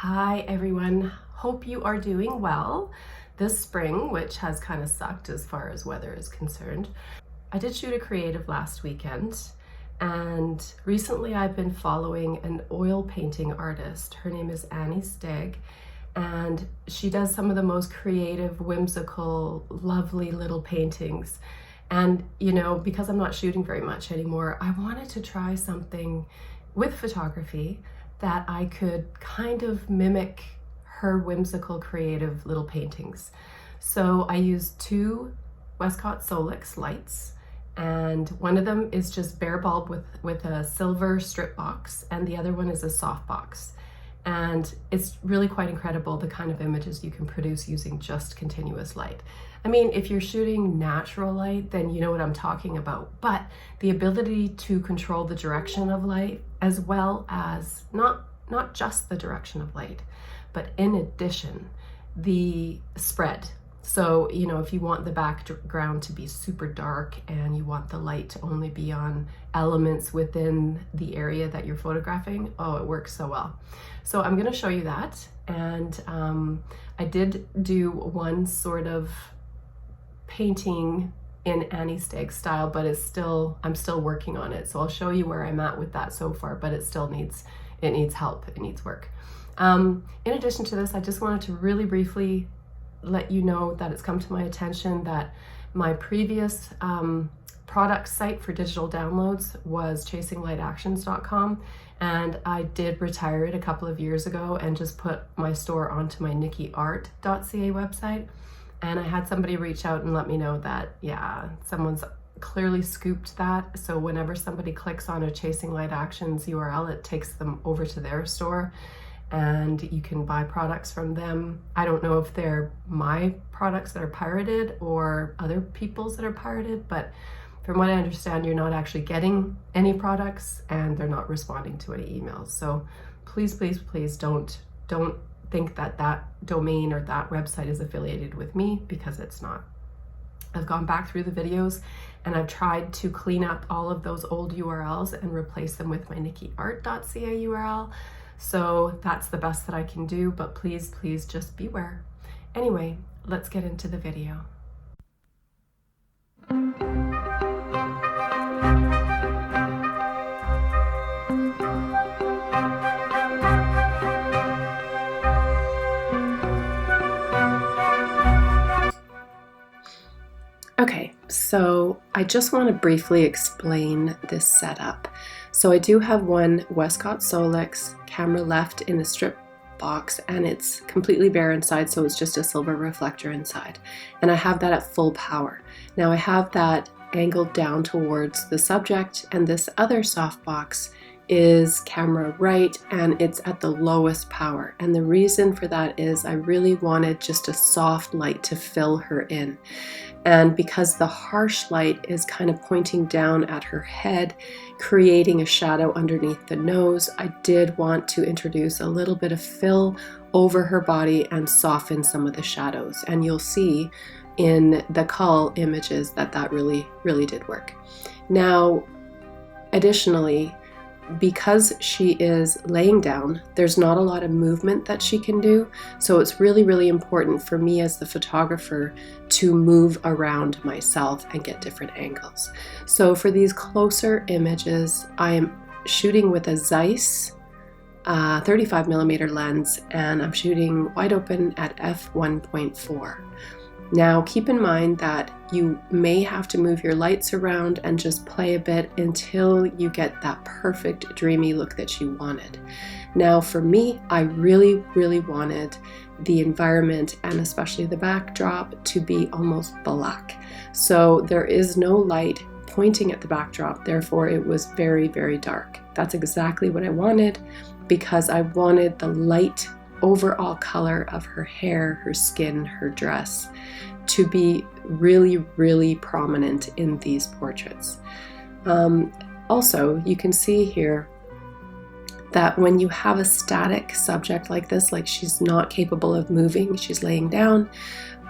Hi everyone, hope you are doing well this spring, which has kind of sucked as far as weather is concerned. I did shoot a creative last weekend, and recently I've been following an oil painting artist. Her name is Annie Stegg, and she does some of the most creative, whimsical, lovely little paintings. And you know, because I'm not shooting very much anymore, I wanted to try something with photography that I could kind of mimic her whimsical, creative little paintings. So I used two Westcott Solix lights, and one of them is just bare bulb with a silver strip box, and the other one is a soft box. And it's really quite incredible the kind of images you can produce using just continuous light. I mean, if you're shooting natural light, then you know what I'm talking about, but the ability to control the direction of light, as well as not just the direction of light, but in addition, the spread. So, you know, if you want the background to be super dark and you want the light to only be on elements within the area that you're photographing, oh, it works so well. So I'm going to show you that. And I did do one sort of painting in Annie Stegg style, but I'm still working on it. So I'll show you where I'm at with that so far, but it still needs help, it needs work. In addition to this, I just wanted to really briefly let you know that it's come to my attention that my previous product site for digital downloads was chasinglightactions.com, and I did retire it a couple of years ago and just put my store onto my nikkiart.ca website. And I had somebody reach out and let me know that, yeah, someone's clearly scooped that. So whenever somebody clicks on a Chasing Light Actions URL, it takes them over to their store and you can buy products from them. I don't know if they're my products that are pirated or other people's that are pirated, but from what I understand, you're not actually getting any products and they're not responding to any emails. So please, please, please don't think that that domain or that website is affiliated with me, because it's not. I've gone back through the videos and I've tried to clean up all of those old URLs and replace them with my nikkiart.ca URL. So that's the best that I can do, but please, please just beware. Anyway, let's get into the video. Okay, so I just want to briefly explain this setup. So I do have one Westcott Solix camera left in the strip box, and it's completely bare inside, so it's just a silver reflector inside. And I have that at full power. Now I have that angled down towards the subject, and this other softbox is camera right, and it's at the lowest power. And the reason for that is I really wanted just a soft light to fill her in. And because the harsh light is kind of pointing down at her head, creating a shadow underneath the nose, I did want to introduce a little bit of fill over her body and soften some of the shadows. And you'll see in the cull images that that really, really did work. Now, additionally, because she is laying down, there's not a lot of movement that she can do. So it's really, really important for me as the photographer to move around myself and get different angles. So for these closer images, I am shooting with a Zeiss 35mm lens, and I'm shooting wide open at f1.4. Now keep in mind that you may have to move your lights around and just play a bit until you get that perfect dreamy look that you wanted. Now for me, I really, really wanted the environment and especially the backdrop to be almost black. So there is no light pointing at the backdrop, therefore it was very, very dark. That's exactly what I wanted, because I wanted the light overall color of her hair, her skin, her dress to be really, really prominent in these portraits. Also, you can see here that when you have a static subject like this, like she's not capable of moving, she's laying down,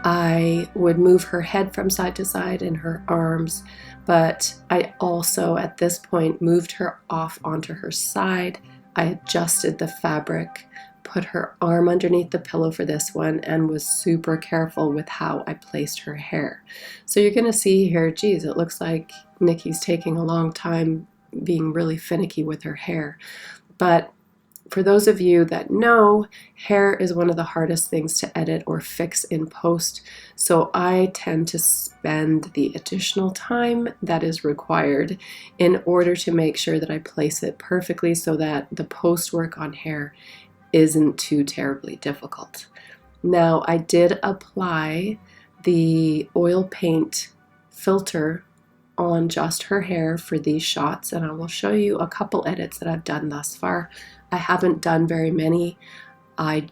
I would move her head from side to side and her arms, but I also at this point moved her off onto her side. I adjusted the fabric put her arm underneath the pillow for this one and was super careful with how I placed her hair. So you're going to see here, geez, it looks like Nikki's taking a long time being really finicky with her hair. But for those of you that know, hair is one of the hardest things to edit or fix in post, so I tend to spend the additional time that is required in order to make sure that I place it perfectly so that the post work on hair isn't too terribly difficult. Now, I did apply the oil paint filter on just her hair for these shots, and I will show you a couple edits that I've done thus far. I haven't done very many. I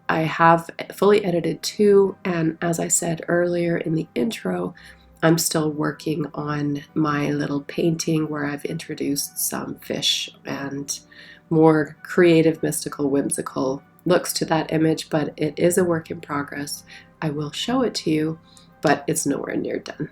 have fully edited 2, and as I said earlier in the intro, I'm still working on my little painting where I've introduced some fish and more creative, mystical, whimsical looks to that image, but it is a work in progress. I will show it to you, but it's nowhere near done.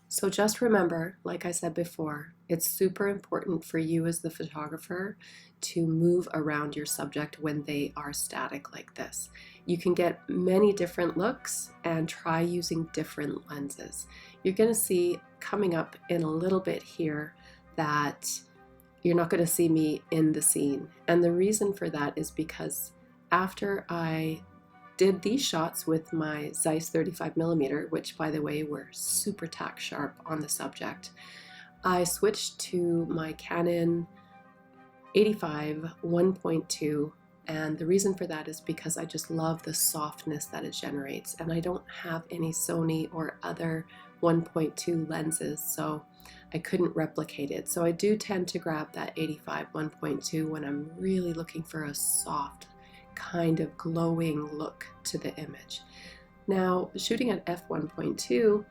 So just remember, like I said before, it's super important for you as the photographer to move around your subject when they are static like this. You can get many different looks and try using different lenses. You're going to see coming up in a little bit here that you're not going to see me in the scene. And the reason for that is because after I did these shots with my Zeiss 35mm, which by the way were super tack sharp on the subject, I switched to my Canon 85 1.2, and the reason for that is because I just love the softness that it generates, and I don't have any Sony or other 1.2 lenses, so I couldn't replicate it. So I do tend to grab that 85 1.2 when I'm really looking for a soft kind of glowing look to the image. Now, shooting at f1.2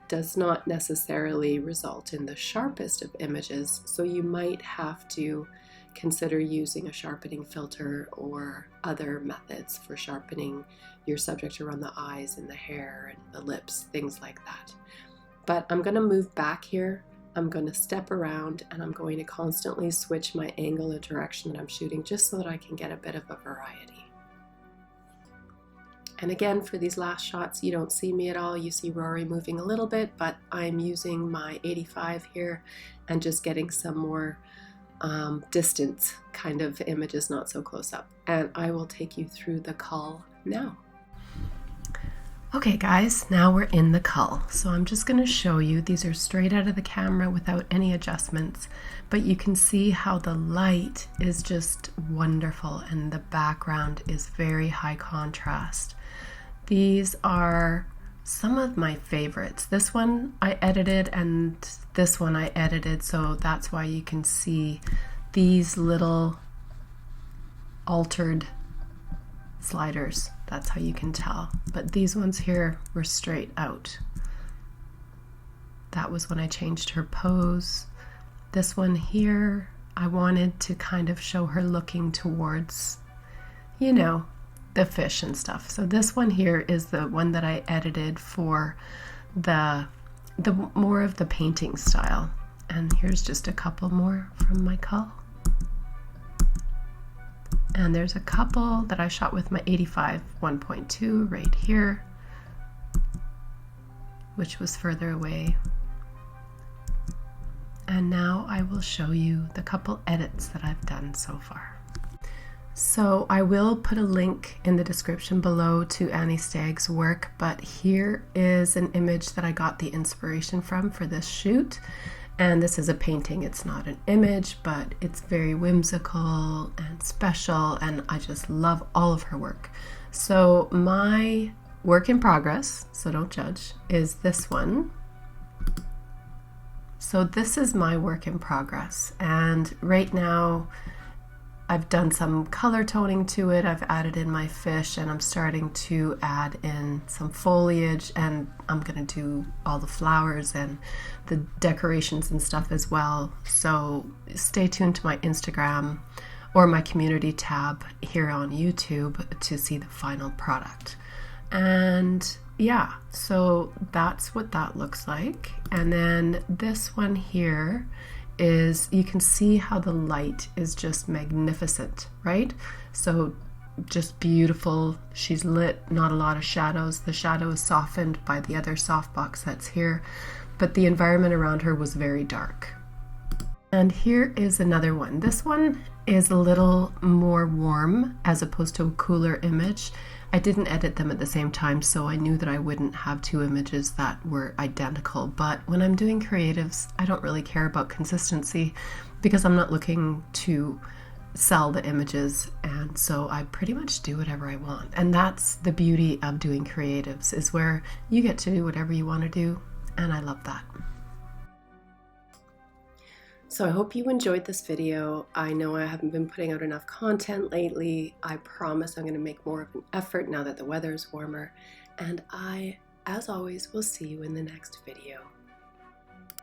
does not necessarily result in the sharpest of images, so you might have to consider using a sharpening filter or other methods for sharpening your subject around the eyes and the hair and the lips, things like that. But I'm going to move back here. I'm going to step around and I'm going to constantly switch my angle and direction that I'm shooting just so that I can get a bit of a variety. And again, for these last shots, you don't see me at all. You see Rory moving a little bit, but I'm using my 85 here and just getting some more distance kind of images, not so close up. And I will take you through the cull now. Okay guys, now we're in the cull. So I'm just going to show you, these are straight out of the camera without any adjustments, but you can see how the light is just wonderful and the background is very high contrast. These are some of my favorites. This one I edited and this one I edited, so that's why you can see these little altered sliders. That's how you can tell. But these ones here were straight out. That was when I changed her pose. This one here, I wanted to kind of show her looking towards, you know, the fish and stuff. So this one here is the one that I edited for the more of the painting style. And here's just a couple more from my cull. And there's a couple that I shot with my 85 1.2 right here, which was further away. And now I will show you the couple edits that I've done so far. So I will put a link in the description below to Annie Stegg's work, but here is an image that I got the inspiration from for this shoot. And this is a painting, it's not an image, but it's very whimsical and special, and I just love all of her work. So my work in progress, so don't judge, is this one. So this is my work in progress, and right now I've done some color toning to it. I've added in my fish, and I'm starting to add in some foliage, and I'm gonna do all the flowers and the decorations and stuff as well. So stay tuned to my Instagram or my community tab here on YouTube to see the final product. And yeah, so that's what that looks like. And then this one here is, you can see how the light is just magnificent, right? So just beautiful. She's lit, not a lot of shadows. The shadow is softened by the other softbox that's here, but the environment around her was very dark. And here is another one. This one is a little more warm as opposed to a cooler image. I didn't edit them at the same time, so I knew that I wouldn't have two images that were identical. But when I'm doing creatives, I don't really care about consistency because I'm not looking to sell the images, and so I pretty much do whatever I want. And that's the beauty of doing creatives, is where you get to do whatever you want to do, and I love that. So I hope you enjoyed this video. I know I haven't been putting out enough content lately. I promise I'm going to make more of an effort now that the weather is warmer. And I, as always, will see you in the next video.